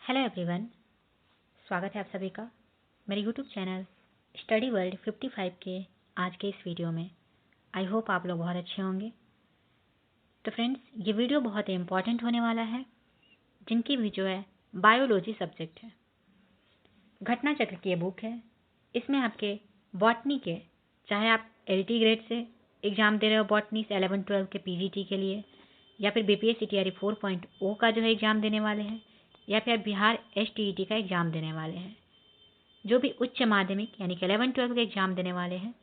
Hello everyone, स्वागत है आप सभी का मेरे यूट्यूब चैनल स्टडी वर्ल्ड 55 के आज के इस वीडियो में। आई होप आप लोग बहुत अच्छे होंगे। तो फ्रेंड्स, ये वीडियो बहुत ही इम्पॉर्टेंट होने वाला है, जिनकी भी जो है बायोलॉजी सब्जेक्ट है। घटना चक्र की ये बुक है। इसमें आपके बॉटनी के, चाहे आप एलटी ग्रेड से एग्ज़ाम दे रहे हो बॉटनी से 11-12 के पीजीटी के लिए, या फिर बीपीएससी टीआरई 4.0 का जो है एग्ज़ाम देने वाले हैं, या फिर बिहार एसटीईटी का एग्ज़ाम देने वाले हैं, जो भी उच्च माध्यमिक यानी कि 11-12 के एग्ज़ाम देने वाले हैं,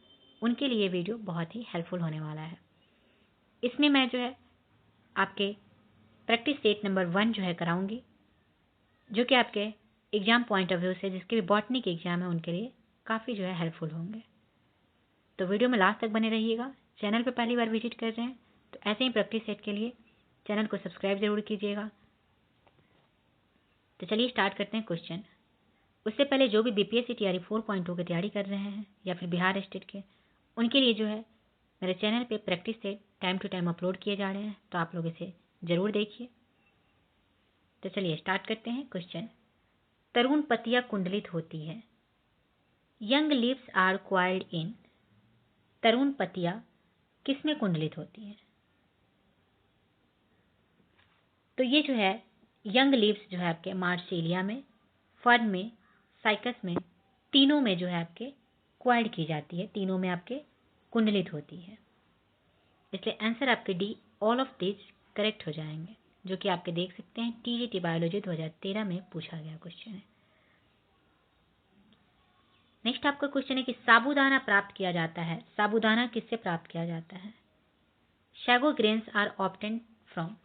उनके लिए वीडियो बहुत ही हेल्पफुल होने वाला है। इसमें मैं जो है आपके प्रैक्टिस सेट नंबर 1 जो है कराऊंगी, जो कि आपके एग्ज़ाम पॉइंट ऑफ व्यू से जिसके भी बॉटनी के एग्ज़ाम है उनके लिए काफ़ी जो है हेल्पफुल होंगे। तो वीडियो में लास्ट तक बने रहिएगा। चैनल पर पहली बार विजिट कर रहे हैं तो ऐसे ही प्रैक्टिस सेट के लिए चैनल को सब्सक्राइब जरूर कीजिएगा। तो चलिए स्टार्ट करते हैं क्वेश्चन। उससे पहले जो भी बीपीएससी टीआरई 4.0 की तैयारी कर रहे हैं या फिर बिहार स्टेट के, उनके लिए जो है मेरे चैनल पे प्रैक्टिस से टाइम टू टाइम अपलोड किए जा रहे हैं, तो आप लोग इसे ज़रूर देखिए। तो चलिए स्टार्ट करते हैं क्वेश्चन। तरुण पत्तियां कुंडलित होती है। यंग लीव्स आर क्वाइल्ड इन। तरुण पत्तियां किस में कुंडलित होती है? तो ये जो है यंग लीव्स जो है आपके मार्सिलिया में, फर्न में, साइकस में, तीनों में जो है आपके क्वाइल्ड की जाती है, तीनों में आपके कुंडलित होती है। इसलिए आंसर आपके D all of this correct हो जाएंगे, जो कि आपके देख सकते हैं टीजीटी बायोलॉजी 2013 में पूछा गया क्वेश्चन है। नेक्स्ट आपका क्वेश्चन है कि साबूदाना प्राप्त किया जाता है। साबूदाना किससे प्राप्त किया जाता है? शैगो ग्रेन्स आर ऑब्टेन्ड फ्रॉम।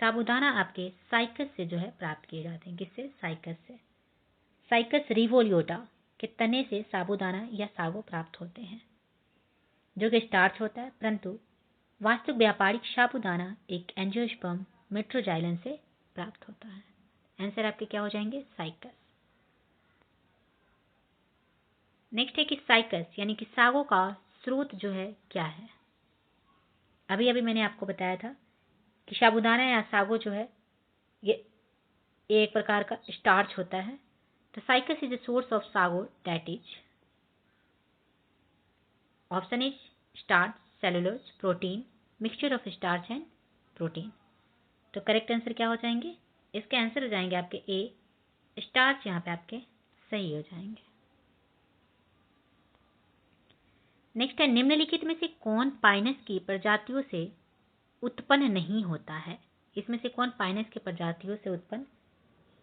साबूदाना आपके साइकस से जो है प्राप्त किए जाते हैं। किससे? साइकस से। साइकस रिवोल्यूटा के तने से साबूदाना या सागो प्राप्त होते हैं, जो कि स्टार्च होता है, परंतु वास्तविक व्यापारिक साबूदाना एक एंजियोस्पर्म मेट्रोजाइलन से प्राप्त होता है। आंसर आपके क्या हो जाएंगे? साइकस। नेक्स्ट है कि साइकस यानी कि सागो का स्रोत जो है क्या है? अभी अभी मैंने आपको बताया था कि साबूदाना या सागो जो है ये एक प्रकार का स्टार्च होता है। तो cycas is the source of sago, that is option is starch, cellulose, protein, mixture of starch and protein. तो करेक्ट आंसर क्या हो जाएंगे? इसके आंसर हो जाएंगे आपके ए, स्टार्च यहाँ पे आपके सही हो जाएंगे। नेक्स्ट है निम्नलिखित में से कौन पाइनस की प्रजातियों से उत्पन्न नहीं होता है? इसमें से कौन पाइनस की प्रजातियों से उत्पन्न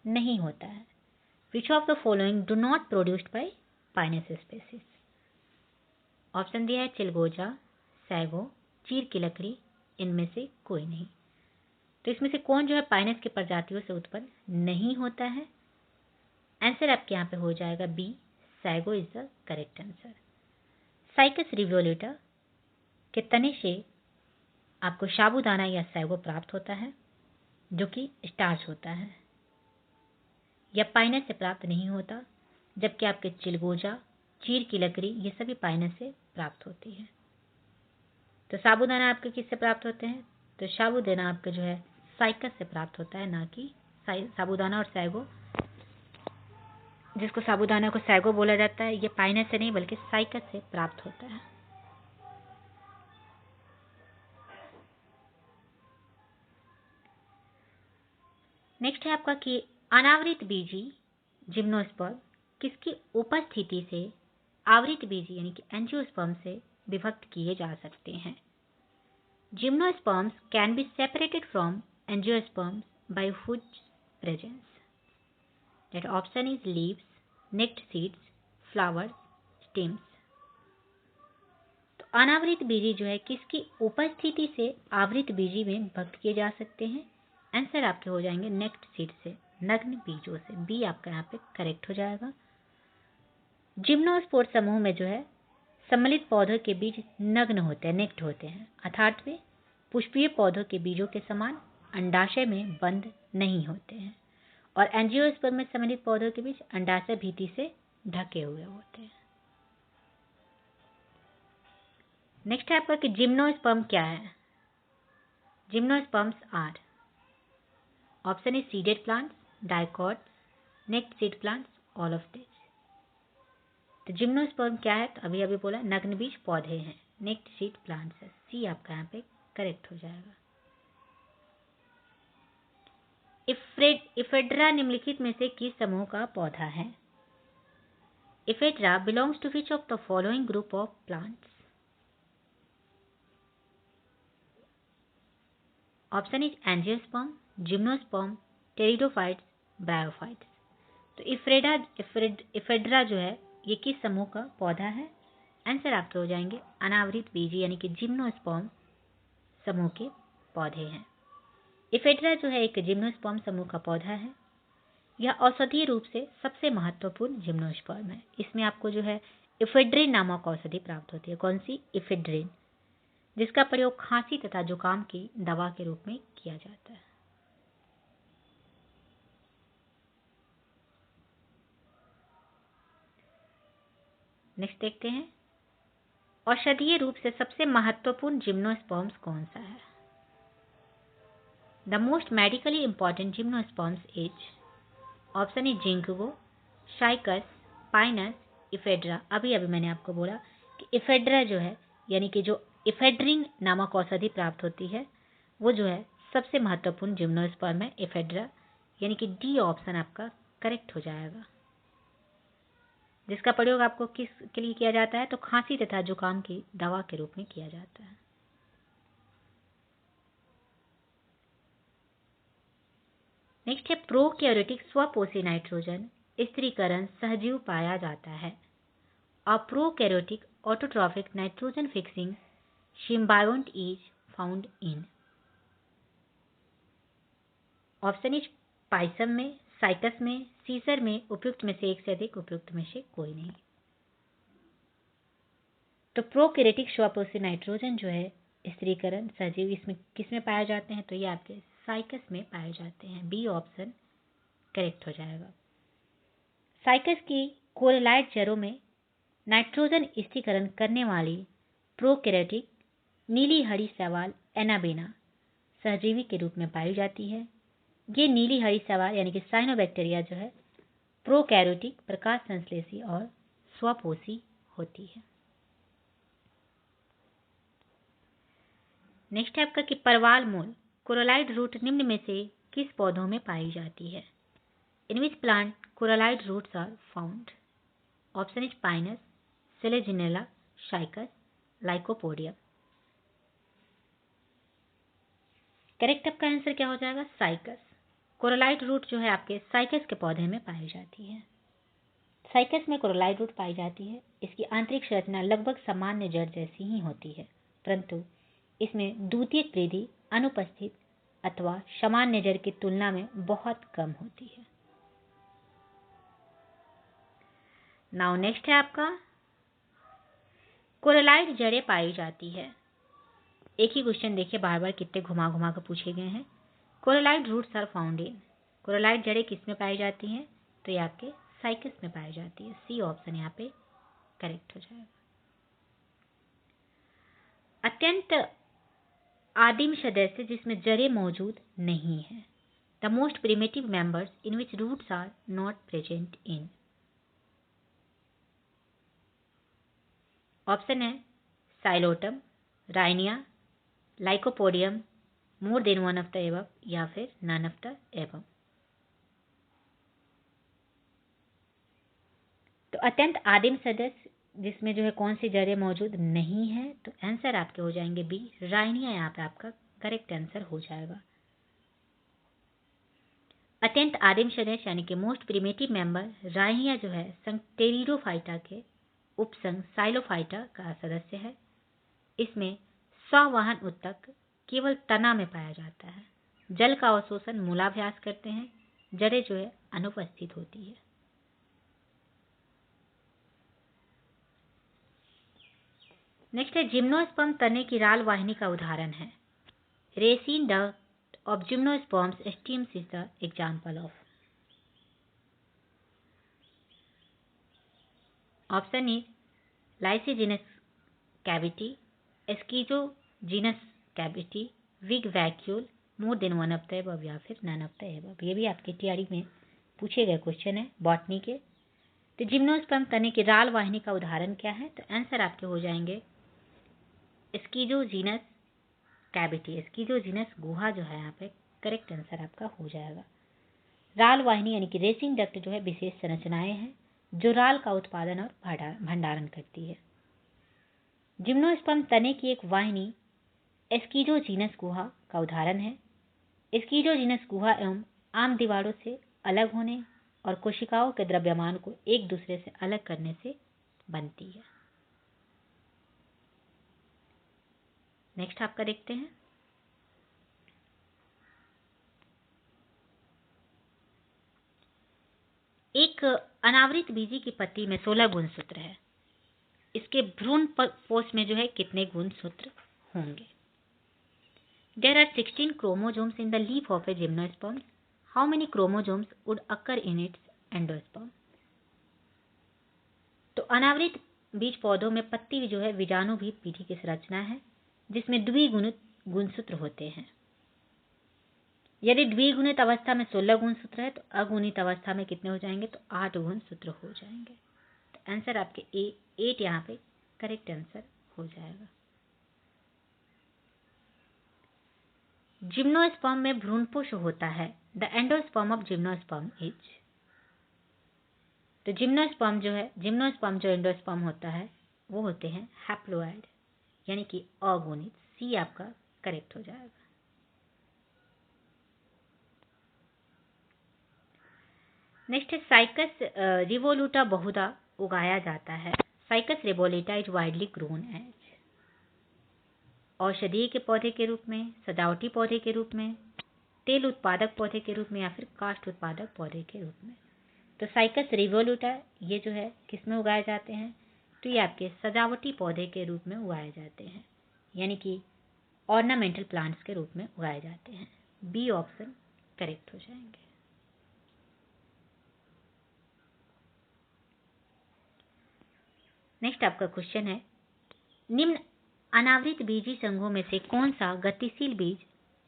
नहीं होता है? Which of the following do not produced by Pinus species? Option दिया है चिलगोजा, सैगो, चीर की लकड़ी, इनमें से कोई नहीं। तो इसमें से कौन जो है पाइनस की प्रजातियों से उत्पन्न नहीं होता है? आंसर आपके यहाँ पे हो जाएगा B, sago is the correct answer. Cycas revoluta के तने से आपको साबूदाना या सैगो प्राप्त होता है, जो कि स्टार्च होता है, या पाइनस से प्राप्त नहीं होता, जबकि आपके चिलगोजा, चीर की लकड़ी ये सभी पाइनस से प्राप्त होती है। तो साबूदाना आपके किससे प्राप्त होते हैं? तो साबूदाना आपके जो है साइकस से प्राप्त होता है, ना कि साबूदाना और सैगो, जिसको साबूदाना को सैगो बोला जाता है, ये पाइनस से नहीं बल्कि साइकस से प्राप्त होता है। नेक्स्ट है आपका कि अनावृत बीजी जिम्नोस्पर्म किसकी उपस्थिति से आवृत बीजी यानी कि एंजियोस्पर्म से विभक्त किए जा सकते हैं? Gymnosperms can be separated from angiosperms by whose presence? That option is leaves, naked seeds, flowers, stems. तो अनावृत बीजी जो है किसकी उपस्थिति से आवृत बीजी में विभक्त किए जा सकते हैं? आंसर आपके हो जाएंगे नेक्ड सीड से, नग्न बीजों से। बी आपका यहाँ पे करेक्ट हो जाएगा। जिम्नोस्पोर समूह में जो है सम्मिलित पौधों के बीज नग्न होते हैं, नेक्ड होते हैं, अर्थात वे पुष्पीय पौधों के बीजों के समान अंडाशय में बंद नहीं होते हैं, और एंजियोस्पर्म में सम्मिलित पौधों के बीज अंडाशय भीति से ढके हुए होते हैं। नेक्स्ट है आपका कि जिम्नोस्पर्म क्या है? Gymnosperms are option is seeded plants, dicots, naked seed plants, all of this. तो जिम्नोस्पर्म क्या है? तो अभी अभी बोला नग्न बीज पौधे हैं, नेक्ड सीड प्लांट्स है। सी आपका यहाँ पे करेक्ट हो जाएगा। इफेड्रा निम्नलिखित में से किस समूह का पौधा है? Ephedra belongs to which of the following group of plants? Option is angiosperm, gymnosperm, pteridophytes, bryophytes. तो इफेड्रा जो है ये किस समूह का पौधा है? आंसर आपके हो जाएंगे अनावृत बीजी यानी कि जिम्नोस्पर्म समूह के पौधे हैं। इफेड्रा जो है एक जिम्नोस्पर्म समूह का पौधा है। यह औषधीय रूप से सबसे महत्वपूर्ण जिम्नोस्पर्म है। इसमें आपको जो है इफेड्रिन नामक औषधि प्राप्त होती है। कौन सी? इफेड्रिन, जिसका प्रयोग खांसी तथा जुकाम की दवा के रूप में किया जाता है। नेक्स्ट देखते हैं, औषधीय रूप से सबसे महत्वपूर्ण जिम्नोस्पर्म्स कौन सा है? The most medically important gymnosperms is, option is ginkgo, Cycas, Pinus, Ephedra. अभी मैंने आपको बोला कि इफेड्रा जो है यानी कि जो इफेड्रिन नामक औषधि प्राप्त होती है वो जो है सबसे महत्वपूर्ण जिम्नोस्पर्म है इफेड्रा, यानी कि डी ऑप्शन आपका करेक्ट हो जाएगा। जिसका प्रयोग आपको किस के लिए किया जाता है? तो खांसी तथा जुकाम की दवा के रूप में किया जाता है। नेक्स्ट है, प्रोकैरियोटिक स्वपोषी नाइट्रोजन स्थिरीकरण सहजीव पाया जाता है। A prokaryotic autotrophic nitrogen fixing symbiont is found in, option is Pisum में, साइकस में, सीसर में, उपयुक्त में से एक से अधिक, उपयुक्त में से कोई नहीं। तो प्रोकैरियोटिक स्वपोषी नाइट्रोजन जो है स्थिरीकरण सजीव इसमें किसमें पाए जाते हैं? तो ये आपके साइकस में पाए जाते हैं। बी ऑप्शन करेक्ट हो जाएगा। साइकस की कोलेलाइट जड़ों में नाइट्रोजन स्थिरीकरण करने वाली प्रोकैरियोटिक नीली हरी शैवाल एनाबेना सहजीवी के रूप में पाई जाती है। ये नीली हरी शैवाल यानी कि साइनोबैक्टीरिया जो है प्रोकैरियोटिक, प्रकाश संश्लेषी और स्वपोषी होती है। नेक्स्ट है आपका कि परवाल मूल कोरोलाइड रूट निम्न में से किस पौधों में पाई जाती है? In which plant coralloid roots are found? Option is Pinus, Selaginella, Cycas, Lycopodium. Correct आपका आंसर क्या हो जाएगा? साइकस। कोरोलाइड रूट जो है आपके साइकस के पौधे में पाई जाती है। साइकस में कोरोलाइड रूट पाई जाती है। इसकी आंतरिक संरचना लगभग सामान्य जड़ जैसी ही होती है, परंतु इसमें द्वितीयक वृद्धि अनुपस्थित अथवा सामान्य जड़ की तुलना में बहुत कम होती है। नाउ नेक्स्ट है आपका कोरोलाइड जड़ें पाई जाती है। एक ही क्वेश्चन देखिए बार बार कितने घुमा घुमा कर पूछे गए हैं। कोरोलाइड रूट्स आर फाउंड इन, कोरोलाइड जड़ें किस में पाई जाती हैं? तो ये आपके साइकस में पाई जाती है। सी ऑप्शन यहाँ पे करेक्ट हो जाएगा। अत्यंत आदिम सदस्य जिसमें जड़ें मौजूद नहीं है। The most primitive members in which roots are not present in, option है Psilotum, Rhynia, Lycopodium, more than one of the above या फिर नन ऑफ द एबव। तो अत्यंत आदिम सदस्य जिसमें जो है कौन सी जड़ें मौजूद नहीं है? तो आंसर आपके हो जाएंगे बी, राइनिया यहाँ पे आपका करेक्ट आंसर हो जाएगा। अत्यंत आदिम सदस्य यानी कि मोस्ट प्रिमिटिव मेंबर राइनिया जो है संघ टेरिडोफाइटा के उपसंघ साइलोफाइटा का सदस्य है। इसमें संवहन ऊतक केवल तना में पाया जाता है। जल का अवशोषण मूलाभ्यास करते हैं। जड़ें जो है अनुपस्थित होती है। नेक्स्ट है, जिम्नोस्पर्म तने की राल वाहिनी का उदाहरण है। Resin duct of gymnosperms stems is the example of, option is lysigenous cavity, schizogenous cavity, big vacuole, more than one of the above या फिर नन ऑफ द एबव। ये भी आपके टीआरई में पूछे गए क्वेश्चन है बॉटनी के। तो जिम्नोस्पर्म तने की राल वाहिनी का उदाहरण क्या है? तो आंसर आपके हो जाएंगे स्कीजोजीनस कैविटी। स्कीजोजीनस गुहा जो है यहाँ पे करेक्ट आंसर आपका हो जाएगा। राल वाहिनी यानी कि रेसिंग डक्ट जो है विशेष संरचनाएं हैं जो राल का उत्पादन और भंडारण करती है। जिम्नोस्पर्म तने की एक वाहिनी स्कीजोजीनस गुहा का उदाहरण है। स्कीजोजीनस गुहा एवं आम दीवारों से अलग होने और कोशिकाओं के द्रव्यमान को एक दूसरे से अलग करने से बनती है। नेक्स्ट आपका देखते हैं, एक अनावृत बीजी की पत्ती में 16 गुणसूत्र है। इसके भ्रूण पोष में जो है कितने गुणसूत्र होंगे? There are 16 chromosomes in the leaf of a gymnosperm. How many chromosomes would occur in its endosperm? तो अनावृत बीज पौधों में पत्ती जो है बीजाणु भी पीढ़ी की संरचना है जिसमें द्विगुणित गुणसूत्र होते हैं। यदि द्विगुणित अवस्था में 16 गुणसूत्र है तो अगुणित अवस्था में कितने हो जाएंगे? तो 8 गुणसूत्र हो जाएंगे। तो आंसर आपके 8 यहाँ पे करेक्ट आंसर हो जाएगा। जिम्नोस्पर्म में भ्रूणपोष होता है। The endosperm of gymnosperm is. तो जिम्नोस्पर्म जो एंडोस्पर्म होता है वो होते हैं हैप्लोइड यानी कि अगुणित। सी आपका करेक्ट हो जाएगा। नेक्स्ट है साइकस रिवोल्यूटा बहुधा उगाया जाता है। Cycas revoluta is widely grown as औषधीय के पौधे के रूप में, सजावटी पौधे के रूप में, तेल उत्पादक पौधे के रूप में या फिर काष्ठ उत्पादक पौधे के रूप में। तो साइकस रिवोल्यूटा ये जो है किसमें उगाए जाते हैं? तो ये आपके सजावटी पौधे के रूप में उगाए जाते हैं यानी कि ऑर्नामेंटल प्लांट्स के रूप में उगाए जाते हैं। बी ऑप्शन करेक्ट हो जाएंगे। नेक्स्ट आपका क्वेश्चन है, निम्न अनावृत बीजी संघों में से कौन सा गतिशील बीज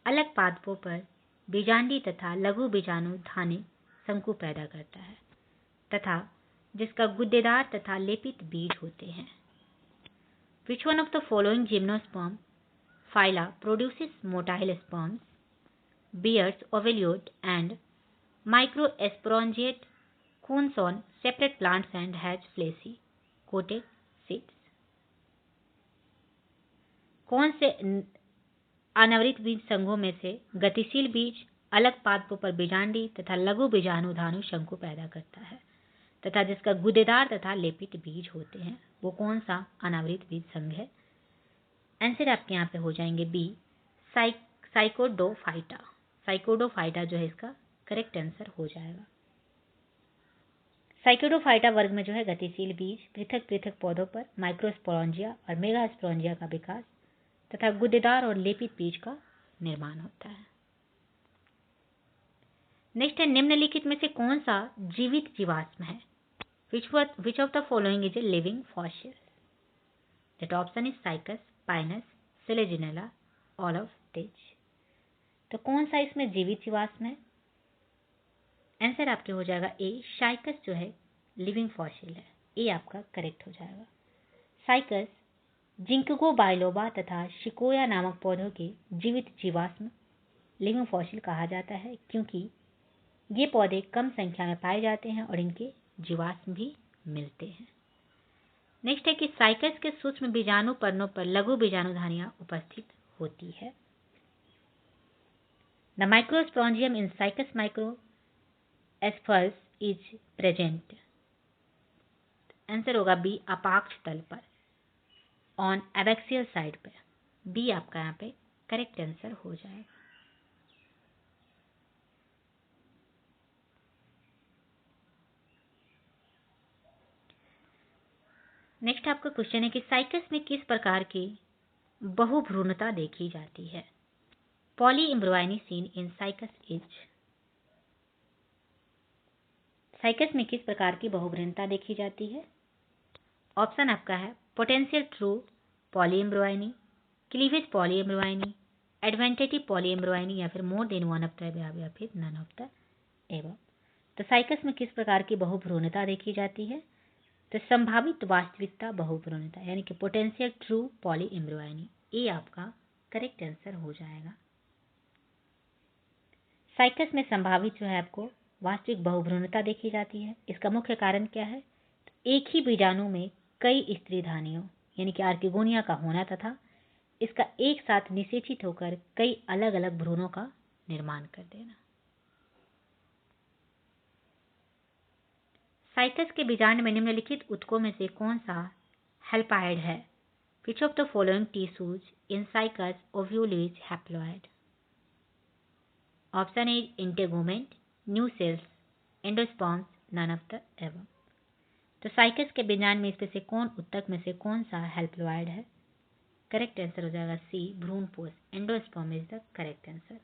अलग पादपों पर बीजांडी तथा लघु बीजाणु धानी शंकु पैदा करता है तथा जिसका गुद्देदार तथा लेपित बीज होते हैं? Which one of the following gymnosperm phyla produces motile sperms, bears ovuloid and microsporangiate cones on separate plants and has fleshy coated seeds? कौन से अनावृत बीज संघों में से गतिशील बीज अलग पादपों पर बीजांडी तथा लघु बीजाणुधानु शंकु पैदा करता है तथा जिसका गुदेदार तथा लेपित बीज होते हैं? वो कौन सा अनावृत बीज संघ है? आंसर आपके यहाँ पे हो जाएंगे बी साइकोडोफाइटा। साइकोडोफाइटा जो है इसका करेक्ट आंसर हो जाएगा। साइकोडोफाइटा वर्ग में जो है गतिशील बीज पृथक पृथक पौधों पर माइक्रोस्पोरंजिया और मेगास्पोरंजिया का विकास तथा गुदेदार और लेपित बीज का निर्माण होता है। नेक्स्ट है, निम्नलिखित में से कौन सा जीवित जीवाश्म है? Which of the following is a living fossil? That option is Cycas, Pinus, Selaginella, all of these. तो कौन सा इसमें जीवित जीवाश्म है? आंसर आपके हो जाएगा ए, साइकस जो है लिविंग फॉसिल है। ए आपका करेक्ट हो जाएगा। साइकस जिंकगो बाइलोबा तथा शिकोया नामक पौधों के जीवित जीवाश्म लिविंग फॉसिल कहा जाता है क्योंकि ये पौधे कम संख्या में पाए जाते हैं और इनके जीवाश्म भी मिलते हैं। नेक्स्ट है कि साइकस के सूक्ष्म बीजाणु पर्णों पर लघु बीजाणुधानियां उपस्थित होती है। The microsporangium in Cycas microsporophyll is present. Answer होगा बी, अपाक्ष तल पर, ऑन एबैक्सियल साइड पर। बी आपका यहाँ पे करेक्ट आंसर हो जाएगा। नेक्स्ट आपका क्वेश्चन है कि साइकस में किस प्रकार की बहुभ्रूणता देखी जाती है? Polyembryony seen in Cycas is. Cycas में किस प्रकार की बहुभ्रूणता देखी जाती है? ऑप्शन आपका है potential true polyembryony, cleavage polyembryony, adventitive polyembryony या फिर more than one of the above या फिर नन ऑफ द एबव। तो साइकस में किस प्रकार की बहुभ्रूणता देखी जाती है? तो संभावित वास्तविकता बहुभ्रूणता यानी कि पोटेंशियल ट्रू पॉलीएम्ब्रोइनी, ये आपका करेक्ट आंसर हो जाएगा। साइकस में संभावित जो है आपको वास्तविक बहुभ्रूणता देखी जाती है। इसका मुख्य कारण क्या है? तो एक ही बीजाणु में कई स्त्रीधानियों यानी कि आर्किगोनिया का होना तथा इसका एक साथ निषेचित होकर कई अलग अलग भ्रूणों का निर्माण कर देना। साइकस के बीजांड में निम्नलिखित ऊतकों में से कौन सा हेल्पाइड है? Which of the following tissues in cycas ovule is haploid? Option A is integument, new cells, endosperms, none of the above. तो साइकस के बीजांड में इसमें से कौन ऊतक में से कौन सा हेल्प्लॉइड है? करेक्ट आंसर हो जाएगा सी, भ्रूणपोष, endosperm is the correct answer.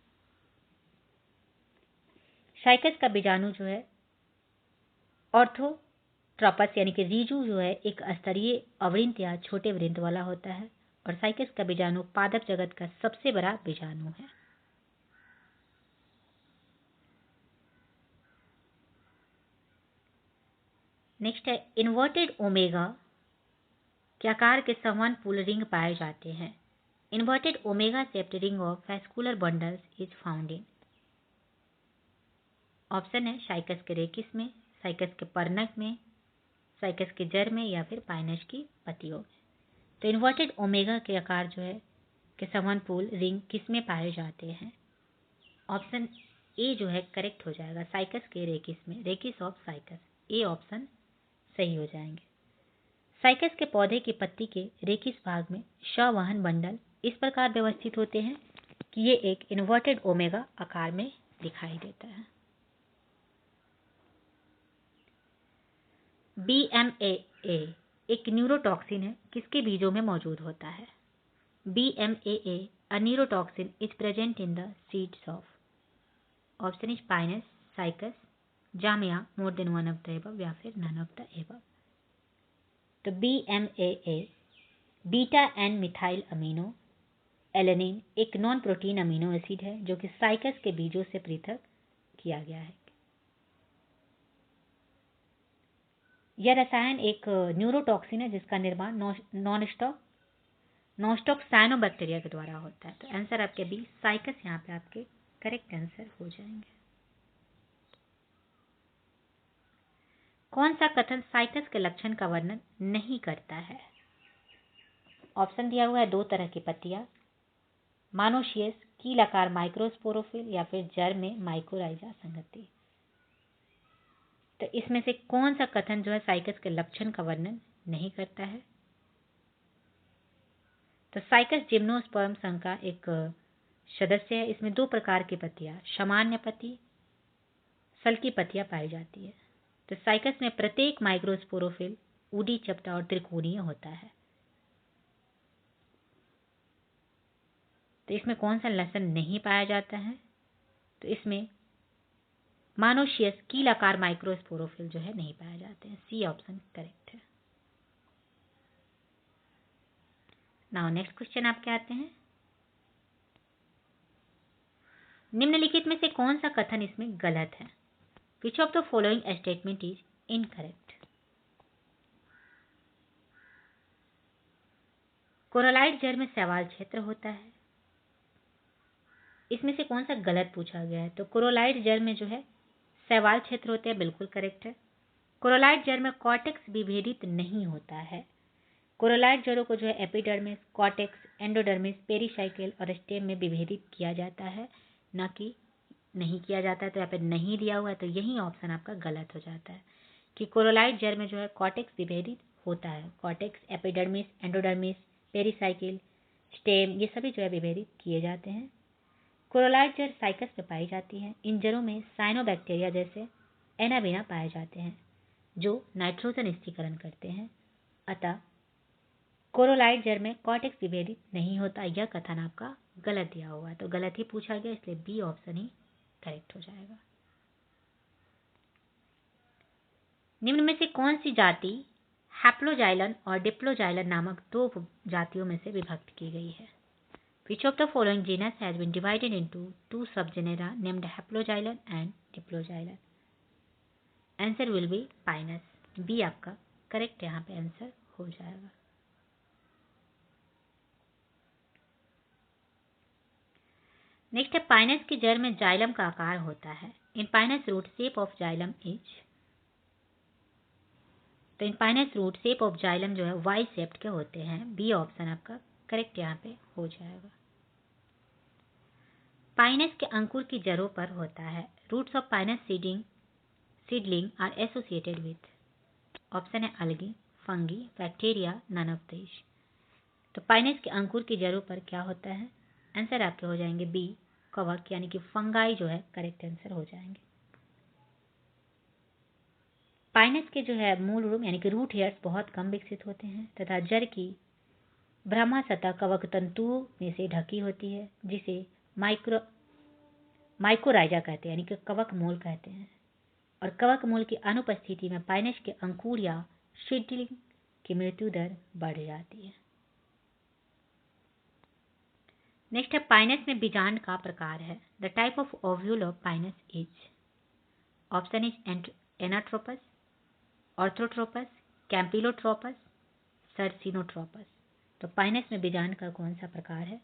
Cycas का बीजाणु जो है ऑर्थोट्रोपस यानी कि रीजू जो है एक स्तरीय अवृंत या छोटे वृंत वाला होता है और साइकस का बीजाणु पादप जगत का सबसे बड़ा बीजाणु है। नेक्स्ट है इन्वर्टेड ओमेगा के आकार के समान पूल रिंग पाए जाते हैं। Inverted omega shaped ring of vascular bundles is found in. Option है साइकस के रेकिस में, साइकस के पर्नक में, साइकस के जड़ में या फिर पाइनस की पत्तियों में। तो इन्वर्टेड ओमेगा के आकार जो है के समान पूल रिंग किस में पाए जाते हैं? ऑप्शन ए जो है करेक्ट हो जाएगा, साइकस के रेकिस में, rachis of cycas, A option सही हो जाएंगे। साइकस के पौधे की पत्ती के रेकिस भाग में संवहन बंडल इस प्रकार व्यवस्थित होते हैं कि ये एक इन्वर्टेड ओमेगा आकार में दिखाई देता है। BMAA एक न्यूरोटॉक्सिन है, किसके बीजों में मौजूद होता है? BMAA a neurotoxin is present in the seeds of. Option is pinus, cycas, zamia, more than one of the above या फिर नन ऑफ द एबव। तो BMAA beta N methyl amino alanine एक नॉन प्रोटीन अमीनो एसिड है जो कि cycas के बीजों से पृथक किया गया है। यह रसायन एक न्यूरोटॉक्सिन है जिसका निर्माण नॉनस्टॉक साइनोबैक्टीरिया के द्वारा होता है। तो आंसर आपके बी, साइकस यहाँ पे आपके करेक्ट आंसर हो जाएंगे। कौन सा कथन साइकस के लक्षण का वर्णन नहीं करता है? ऑप्शन दिया हुआ है दो तरह की पत्तियां, मानोशियस, कील आकार माइक्रोस्पोरोफिल या फिर जड़ में माइकोराइजा संगति। तो इसमें से कौन सा कथन जो है साइकस के लक्षण का वर्णन नहीं करता है? तो साइकस जिम्नोस्पर्म संघ का एक सदस्य है। इसमें दो प्रकार की पत्तियां, सामान्य पत्ती, सल्की पत्तियां पाई जाती है। तो साइकस में प्रत्येक माइक्रोस्पोरोफिल ऊडी, चपटा और त्रिकोणीय होता है। तो इसमें कौन सा लक्षण नहीं पाया जाता है? तो इसमें मानोशियस, कील आकार माइक्रोस्पोरोफिल जो है नहीं पाए जाते हैं। सी ऑप्शन करेक्ट है। नाउ नेक्स्ट क्वेश्चन आपके आते हैं, निम्नलिखित में से कौन सा कथन इसमें गलत है? Which of the following statement is incorrect? Coralloid जड़ में शैवाल क्षेत्र होता है, इसमें से कौन सा गलत पूछा गया है? तो कोरोलाइट जड़ में जो है शैवाल क्षेत्र होते हैं, बिल्कुल करेक्ट है। कोरोलाइट जड़ में कॉर्टेक्स विभेदित नहीं होता है। कोरोलाइट जड़ों को जो है एपिडर्मिस, कॉर्टेक्स, एंडोडर्मिस, पेरिसाइकिल और स्टेम में विभेदित किया जाता है, न कि नहीं किया जाता है। तो यहाँ पे नहीं दिया हुआ है, तो यही ऑप्शन आपका गलत हो जाता है कि कोरोलाइट जड़ में जो है कॉर्टेक्स विभेदित होता है। Cortex, epidermis, endodermis, pericycle, stem ये सभी जो है विभेदित किए जाते हैं। कोरोलाइट जड़ साइकस में पाई जाती है। इन जड़ों में साइनोबैक्टीरिया जैसे एनाबिना पाए जाते हैं जो नाइट्रोजन स्थिरीकरण करते हैं। अतः कोरोलाइट जड़ में कॉर्टेक्स विभेदित नहीं होता, यह कथन आपका गलत दिया हुआ है। तो गलत ही पूछा गया, इसलिए बी ऑप्शन ही करेक्ट हो जाएगा। निम्न में से कौन सी जाति हैप्लोजाइलन और डिप्लोजाइलन नामक दो जातियों में से विभक्त की गई है? Which of the following genus has been divided into two subgenera named Haploxylon and Diploxylon? Answer will be pinus. B आपका करेक्ट यहाँ पे आंसर हो जाएगा। नेक्स्ट है पाइनस की जड़ में जाइलम का आकार होता है। In Pinus root shape of xylem is, तो in Pinus root shape of xylem जो है वाई शेप्ड के होते हैं। बी ऑप्शन आपका करेक्ट यहाँ पे हो जाएगा। पाइनस के अंकुर की जड़ों पर होता है। Roots of Pinus seedling are associated with, option है algae, fungi, bacteria, none of this. तो पाइनस के अंकुर की जड़ों पर क्या होता है? आंसर आपके हो जाएंगे बी, कवक यानी कि फंगाई जो है करेक्ट आंसर हो जाएंगे। पाइनस के जो है मूल रूप यानी कि रूट हेयर्स बहुत कम विकसित होते हैं तथा जड़ की ब्रह्मा सतह कवक तंतुओं में से ढकी होती है, जिसे माइकोराइजा कहते हैं यानी कि कवक मूल कहते हैं। और कवक मूल की अनुपस्थिति में पाइनस के अंकुर या सीडलिंग की मृत्यु दर बढ़ जाती है। नेक्स्ट है पाइनस में बीजांड का प्रकार है। The type of ovule of Pinus is, option is anatropous, orthotropous, campylotropous, circinotropous. तो पाइनस में बीजांड का कौन सा प्रकार है?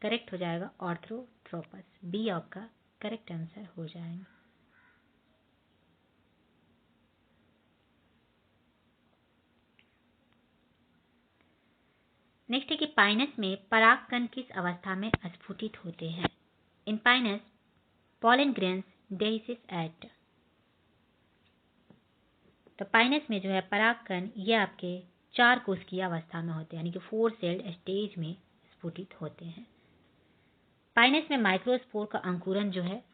करेक्ट हो जाएगा ऑर्थोट्रोपस। बी आपका करेक्ट आंसर हो जाएगा। नेक्स्ट है कि पाइनस में परागकण किस अवस्था में स्फुटित होते हैं? इन पाइनस पॉलन ग्रेन्स डेहिसिस एट, तो पाइनस में जो है परागकण ये आपके 4 कोशिकीय अवस्था में होते हैं यानी कि 4 सेल्ड स्टेज में स्फुटित होते हैं। पाइनस में माइक्रोस्पोर का अंकुरन जो है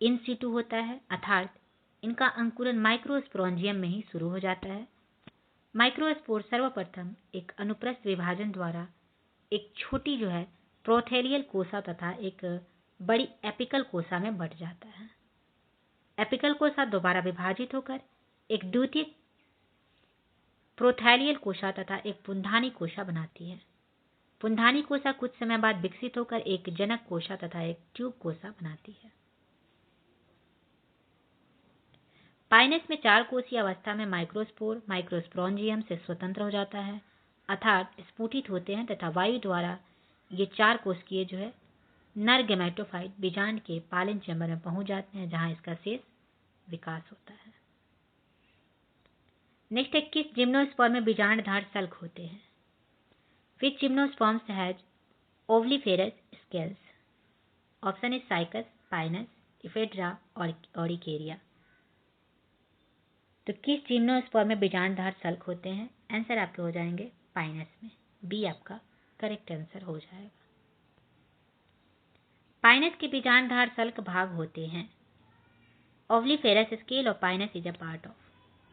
इन सिटू होता है, अर्थात इनका अंकुरन माइक्रोस्पोरेंजियम में ही शुरू हो जाता है। माइक्रोस्पोर सर्वप्रथम एक अनुप्रस्थ विभाजन द्वारा एक छोटी जो है प्रोथेलियल कोसा तथा एक बड़ी एपिकल कोसा में बढ़ जाता है। एपिकल कोसा दोबारा विभाजित होकर एक द्वितीयक प्रोथैलियल कोशा तथा एक पुंधानी कोशा बनाती है। पुंधानी कोशा कुछ समय बाद विकसित होकर एक जनक कोशा तथा एक ट्यूब कोशा बनाती है। पाइनस में 4 कोशीय अवस्था में माइक्रोस्पोर माइक्रोस्पोरेंजियम से स्वतंत्र हो जाता है, अर्थात स्फुटित होते हैं तथा वायु द्वारा ये 4 कोशिकीय जो है नर गेमेटोफाइट बीजांड के पालन चैम्बर में पहुंच जाते हैं, जहां इसका शेष विकास होता है। नेक्स्ट है किस जिम्नोस्पर्म में बीजांडधार सल्क होते हैं? Which gymnosperms has ovuliferous scales? Option is Cycas, Pinus, Ephedra और ओरिकेरिया। तो किस जिम्नोस्पर्म में बीजांडधार सल्क होते हैं? आंसर आपके हो जाएंगे पाइनस में। बी आपका करेक्ट आंसर हो जाएगा। पाइनस के बीजांडधार सल्क भाग होते हैं। Ovuliferous scale of Pinus is a part of,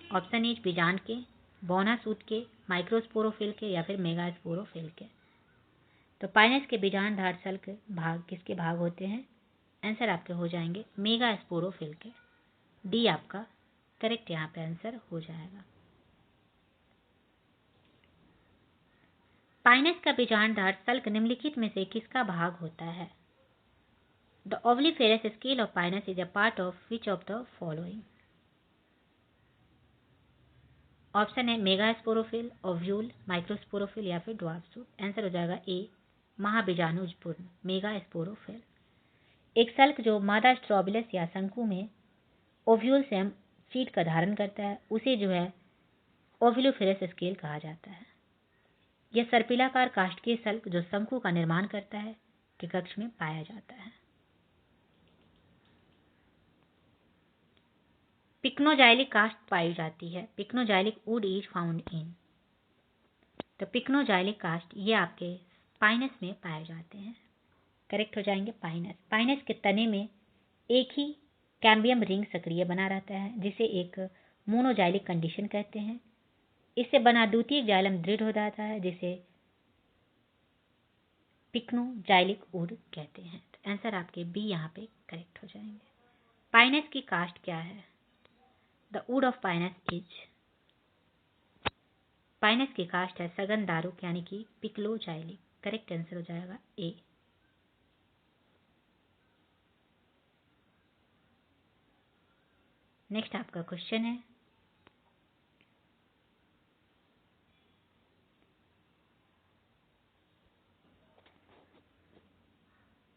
option is बीजांड के, बोना सूत के, माइक्रोस्पोरोफिल के या फिर मेगास्पोरोफिल के। तो पाइनस के बीजांडधार सल्क भाग किसके भाग होते हैं? आंसर आपके हो जाएंगे मेगास्पोरोफिल के। डी आपका करेक्ट यहाँ पे आंसर हो जाएगा। पाइनस का बीजांडधार सल्क निम्नलिखित में से किसका भाग होता है? The ovuliferous scale of Pinus is a part of which of the following? Option है मेगास्पोरोफिल, ओव्यूल, माइक्रोस्पोरोफिल या फिर ड्वार्फ सूट। आंसर हो जाएगा ए, महाबीजाणुपूर्ण मेगास्पोरोफिल। एक सल्क जो मादा स्ट्रोबिलस या शंकु में ओव्यूल से सीड का धारण करता है उसे जो है ओविलोफेरस स्केल कहा जाता है। यह सर्पिलाकार काष्ठकीय सल्क जो शंकु का निर्माण करता है के कक्ष में पाया जाता है। पिक्नोजाइलिक काष्ठ पाई जाती है। Pycnoxylic would is found in, तो पिक्नोजाइलिक काष्ठ ये आपके पाइनस में पाए जाते हैं। करेक्ट हो जाएंगे पाइनस। पाइनस के तने में एक ही कैम्बियम रिंग सक्रिय बना रहता है, जिसे एक मोनोजाइलिक कंडीशन कहते हैं। इससे बना द्वितीयक जाइलम दृढ़ हो जाता है, जिसे पिक्नोजाइलिक वुड कहते हैं। तो आंसर आपके बी यहाँ पे करेक्ट हो जाएंगे। पाइनस की काष्ठ क्या है? The wood of Pinus is, Pinus की काष्ठ है सघन दारुक यानी कि पिक्लोजाइलिक। करेक्ट आंसर हो जाएगा ए। नेक्स्ट आपका क्वेश्चन है,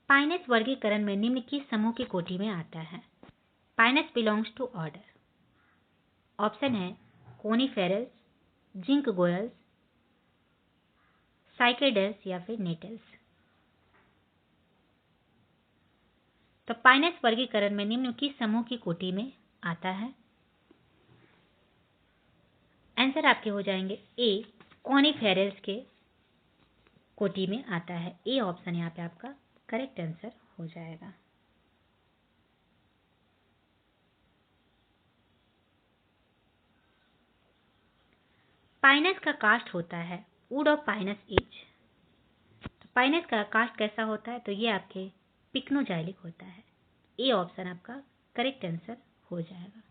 पाइनस वर्गीकरण में निम्न किस समूह की कोटि में आता है? Pinus belongs to order. Option है कोनीफेरस, जिंकगोरल्स, साइकेडस या फिर नेटल्स। तो पाइनस वर्गीकरण में निम्न किस समूह की कोटि में आता है? आंसर आपके हो जाएंगे ए, कोनीफेरस के कोटि में आता है। ए ऑप्शन यहाँ पे आपका करेक्ट आंसर हो जाएगा। पाइनस का कास्ट होता है वुड ऑफ पाइनस एज। तो पाइनस का कास्ट कैसा होता है? तो ये आपके पिक्नोजाइलिक होता है। ए ऑप्शन आपका करेक्ट आंसर हो जाएगा।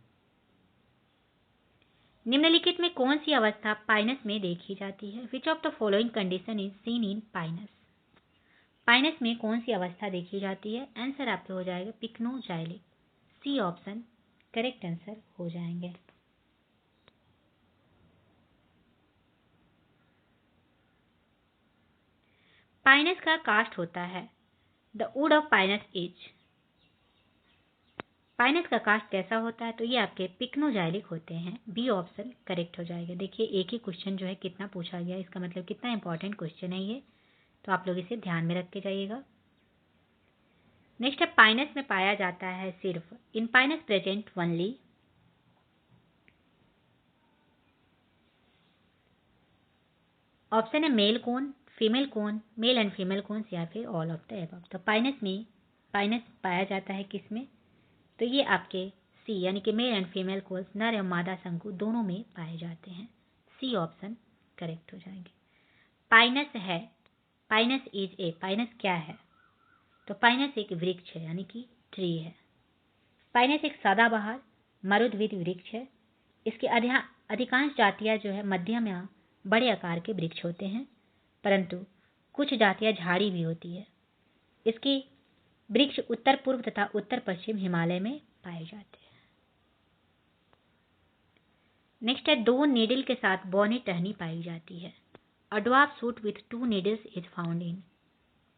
निम्नलिखित में कौन सी अवस्था पाइनस में देखी जाती है? Which of the following condition is seen in Pinus. Pinus में कौन सी अवस्था देखी जाती है? आंसर आपके हो जाएगा pycnoxylic. C option correct answer हो जाएंगे। पाइनस का कास्ट होता है the wood of pinus is. Pinus का कास्ट कैसा होता है? तो ये आपके पिक्नोजाइलिक होते हैं। बी ऑप्शन करेक्ट हो जाएगा। देखिए एक ही क्वेश्चन जो है कितना पूछा गया, इसका मतलब कितना इंपॉर्टेंट क्वेश्चन है ये, तो आप लोग इसे ध्यान में रख के जाइएगा। नेक्स्ट है पाइनस में पाया जाता है सिर्फ, in pinus present only. Option है male cone, female cone, male and female cones या फिर ऑल ऑफ द एबव। तो पाइनस में पाइनस पाया जाता है किसमें? तो ये आपके सी यानी कि मेल एंड फीमेल कोन्स, नर एवं मादा शंकु दोनों में पाए जाते हैं। सी ऑप्शन करेक्ट हो जाएंगे। पाइनस है, पाइनस इज ए, पाइनस क्या है? तो पाइनस एक वृक्ष है यानी कि ट्री है। पाइनस एक सदाबहार मरुद्भिद वृक्ष है। इसकी अधिकांश जातियां जो है मध्यम या बड़े आकार के वृक्ष होते हैं, परंतु कुछ जातियां झाड़ी भी होती है। इसकी वृक्ष उत्तर पूर्व तथा उत्तर पश्चिम हिमालय में पाए जाते हैं। नेक्स्ट है दो नीडल के साथ बौनी टहनी पाई जाती है। अ dwarf shoot with to needles is found in.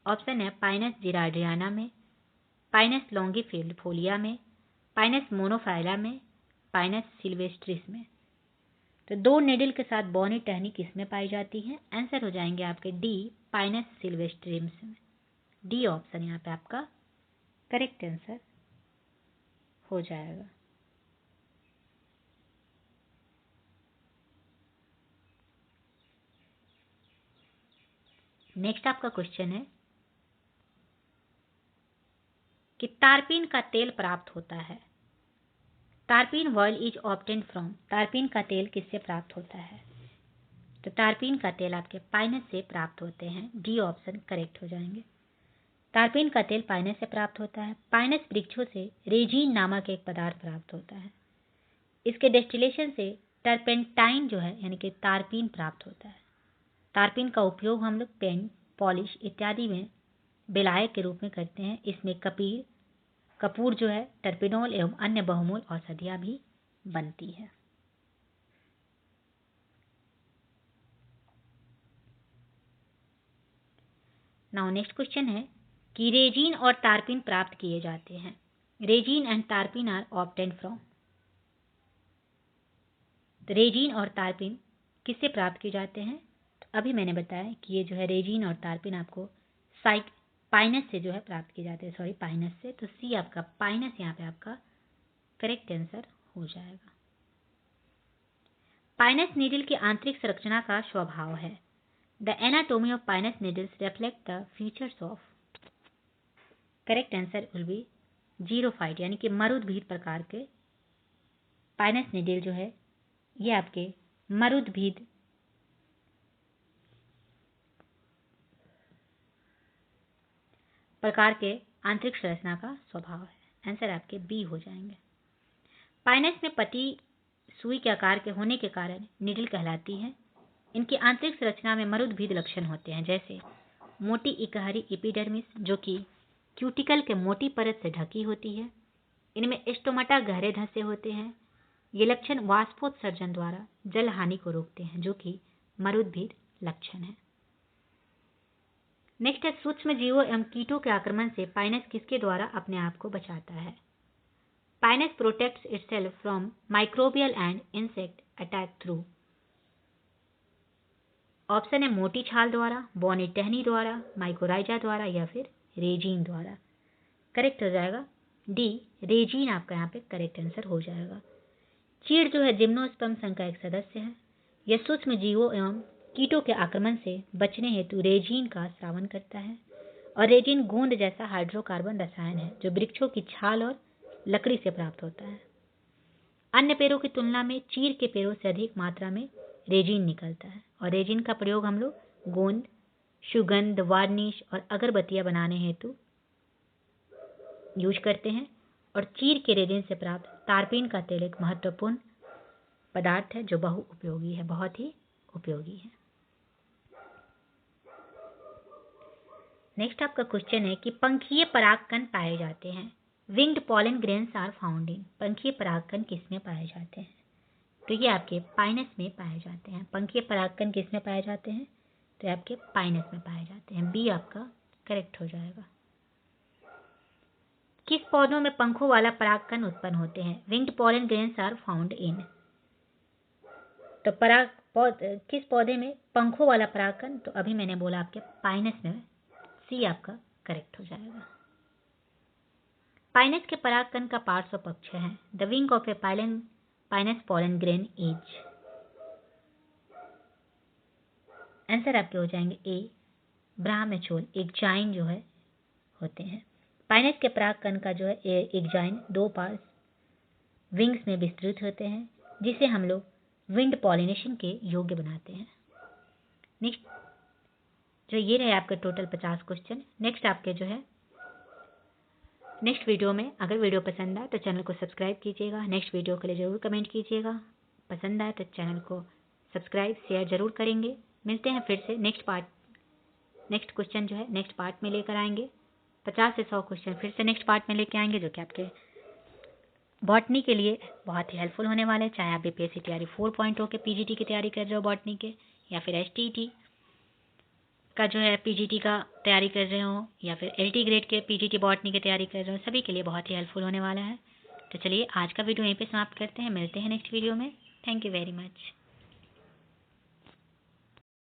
Option है पाइनस जिरार्डियाना में, पाइनस लॉन्गिफोलिया में, पाइनस मोनोफाइला में, पाइनस सिल्वेस्ट्रिस में। तो दो नीडल के साथ बौनी टहनी किस में पाई जाती है? आंसर हो जाएंगे आपके डी, पाइनस सिल्वेस्ट्रिस में। डी ऑप्शन यहाँ पे आपका करेक्ट आंसर हो जाएगा। नेक्स्ट आपका क्वेश्चन है कि तारपीन का तेल प्राप्त होता है। तारपीन ऑयल इज ऑब्टेन्ड फ्रॉम। तारपीन का तेल किससे प्राप्त होता है? तो तारपीन का तेल आपके पाइनस से प्राप्त होते हैं। डी ऑप्शन करेक्ट हो जाएंगे। तारपीन का तेल पाइनस से प्राप्त होता है। पाइनस वृक्षों से रेजिन नामक एक पदार्थ प्राप्त होता है। इसके डिस्टिलेशन से टर्पेंटाइन जो है यानी कि तारपीन प्राप्त होता है। तारपीन का उपयोग हम लोग पेंट, पॉलिश इत्यादि में विलायक के रूप में करते हैं। इसमें कपूर जो है, टर्पेनॉल एवं अन्य बहुमूल औषधियां भी बनती है। नाउ नेक्स्ट क्वेश्चन है कि रेजिन और तारपीन प्राप्त किए जाते हैं। रेजिन एंड तारपीन आर ऑब्टेन्ड फ्रॉम। तो रेजिन और तारपीन किससे प्राप्त किए जाते हैं? तो अभी मैंने बताया कि ये जो है रेजिन और तारपीन आपको पाइनस से जो है प्राप्त किए जाते हैं। सॉरी, पाइनस से। तो सी आपका पाइनस यहाँ पे आपका करेक्ट आंसर हो जाएगा। पाइनस नीडल की आंतरिक संरचना का स्वभाव है। The anatomy of Pinus needles reflect the features of. Correct answer will B xerophyte यानी कि मरुद्भिद प्रकार के पाइनस नीडल जो है ये आपके मरुद्भिद प्रकार के आंतरिक संरचना का स्वभाव है। आंसर आपके बी हो जाएंगे। पाइनस में पत्ती सुई के आकार के होने के कारण नीडल कहलाती है। इनकी आंतरिक संरचना में मरुद्भिद लक्षण होते हैं, जैसे मोटी इकहरी एपिडर्मिस जो कि क्यूटिकल के मोटी परत से ढकी होती है। इनमें स्टोमाटा गहरे धंसे होते हैं। ये लक्षण वाष्पोत्सर्जन द्वारा जल हानि को रोकते हैं जो कि मरुद्भिद लक्षण है। नेक्स्ट है सूक्ष्म जीवों एवं कीटों के आक्रमण से पाइनस किसके द्वारा अपने आप को बचाता है? Pinus protects itself from microbial and insect attack through. Option है मोटी छाल द्वारा, बौनी टहनी द्वारा, माइकोराइजा द्वारा या फिर रेजिन द्वारा। करेक्ट हो जाएगा डी, रेजिन आपका यहाँ पे करेक्ट आंसर हो जाएगा। चीड़ जो है जिम्नोस्पर्म संघ का एक सदस्य है। यह सूक्ष्म जीवों एवं कीटों के आक्रमण से बचने हेतु रेजिन का स्रावन करता है और रेजिन गोंद जैसा हाइड्रोकार्बन रसायन है जो वृक्षों की छाल और लकड़ी से प्राप्त होता है। अन्य पेड़ों की तुलना में चीड़ के पेड़ों से अधिक मात्रा में रेजिन निकलता है और रेजिन का प्रयोग हम लोग गोंद, सुगंध, वार्निश और अगरबत्तियां बनाने हेतु यूज करते हैं। और चीड़ के रेजिन से प्राप्त तारपीन का तेल एक महत्वपूर्ण पदार्थ है जो बहु उपयोगी है, बहुत ही उपयोगी है। नेक्स्ट आपका क्वेश्चन है कि पंखीय परागकण पाए जाते हैं। Winged pollen grains are found in. पंखीय परागकण किसमें पाए जाते हैं? तो ये आपके पाइनस में पाए जाते हैं। पंखीय परागकण किसमें पाए जाते हैं? तो ये आपके पाइनस में पाए जाते हैं। बी आपका करेक्ट हो जाएगा। किस पौधों में पंखों वाला परागकण उत्पन्न होते हैं? Winged pollen grains are found in. तो किस पौधे में पंखों वाला परागकण? तो अभी मैंने बोला आपके पाइनस में। सी आपका करेक्ट हो जाएगा। पाइनस के परागकण का पार्श्व पक्ष है। The wing of A Pinus pollen grain is. Answer आपके हो जाएंगे ए, ब्राह्मचोल, एक जाइन जो है होते हैं। पाइनस के परागकण का जो है एक जाइन दो पार्श्व विंग्स में विस्तृत होते हैं जिसे हम लोग विंड पॉलिनेशन के योग्य बनाते हैं। नेक्स्ट जो ये रहे आपके टोटल 50 क्वेश्चन। नेक्स्ट आपके जो है नेक्स्ट वीडियो में, अगर वीडियो पसंद आए तो चैनल को सब्सक्राइब कीजिएगा। नेक्स्ट वीडियो के लिए जरूर कमेंट कीजिएगा। पसंद आए तो चैनल को सब्सक्राइब शेयर जरूर करेंगे। मिलते हैं फिर से नेक्स्ट क्वेश्चन जो है नेक्स्ट पार्ट में लेकर आएंगे। 50 से 100 क्वेश्चन फिर से नेक्स्ट पार्ट में लेके आएंगे जो कि आपके बॉटनी के लिए बहुत ही हेल्पफुल होने वाले हैं। चाहे आप बीपीएससी तैयारी 4.0 के पीजीटी की तैयारी कर रहे हो बॉटनी के, या फिर एसटीईटी का जो है पीजीटी का तैयारी कर रहे हो, या फिर एलटी ग्रेड के पीजीटी बॉटनी की तैयारी कर रहे हो, सभी के लिए बहुत ही हेल्पफुल होने वाला है। तो चलिए आज का वीडियो यहीं पे समाप्त करते हैं। मिलते हैं नेक्स्ट वीडियो में। Thank you very much.